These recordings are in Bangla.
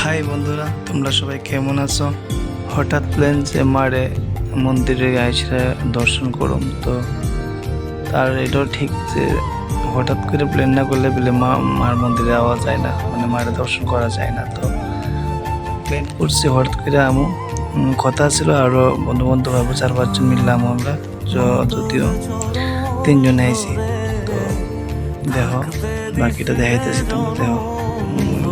হাই বন্ধুরা, তোমরা সবাই কেমন আছো? হঠাৎ প্ল্যান যে মারে মন্দিরে আইসে দর্শন করুম, তো তার এটাও ঠিক যে হঠাৎ করে প্ল্যান না করলে বলে মার মন্দিরে যাওয়া যায় না, মানে মারে দর্শন করা যায় না। তো প্ল্যান করছি হঠাৎ করে আমু, কথা ছিল আরও বন্ধু বান্ধব ভাবো 4-5 জন মিললাম আমরা, যদিও 3 জনে আইছি। তো দেখো বাকিটা দেখাইতেছি, তুমি দেখো।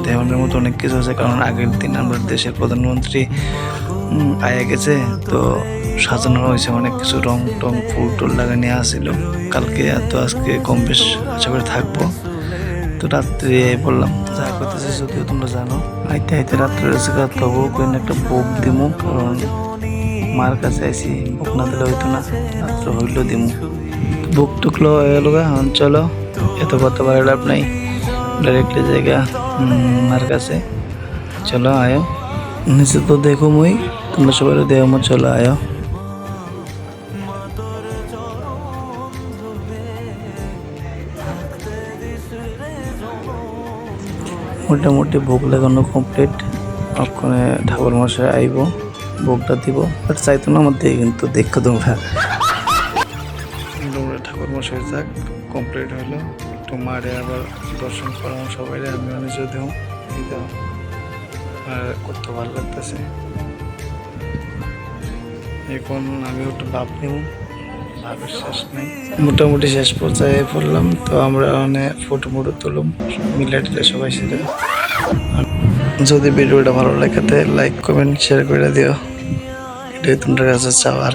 দেওয়ানের মতো অনেক কিছু আছে, কারণ আগের দিন আমরা দেশের প্রধানমন্ত্রী আয়া গেছে, তো সাজানো হয়েছে অনেক কিছু, রং টং ফুল টুল লাগানো আসছিল কালকে। তো আজকে কম বেশ আশা করে থাকবো। তো রাত্রে বললাম যা করতেছে, যদিও তোমরা জানো, আইতে আইতে রাত্রে তবুও কোনো একটা বুক দিমু, কারণ মার কাছে আইসি, বুক না দিলে হইতো না, রাত্রে হইলেও দিমু। বুক টুকলো হয়ে গেল। চলো, এত কথা বলার লাভ নাই, ডাইরেক্টলি জায়গা মার কাছে। চলো আয়ো, নিচে তো দেখো মুই, তোমরা সবাই দেখো মো, চলো আয়ো। মোটামুটি ভোগ লাগানো কমপ্লিট। ওখানে ঠাকুর মশাই আইব, ভোগটা দিব, বাট চাইতো না আমার দিয়ে, কিন্তু দেখো তোমরা ঠাকুর মশাই যাক কমপ্লিট হলো। একটু মারে আবার দর্শন করাম সবাই, আমি নিজে দেও আর করতে ভালো লাগতেছে। এখন আমি একটু ভাব নিব, ভাবের শেষ নেই, মোটামুটি শেষ পর্যায়ে পড়লাম। তো আমরা অনেক ফটো তুললাম মিলাটিতে সবাই সাথে। যদি ভিডিওটা ভালো লাগে লাইক কমেন্ট শেয়ার করে দিও, এটাই তোমার কাছে চাওয়ার।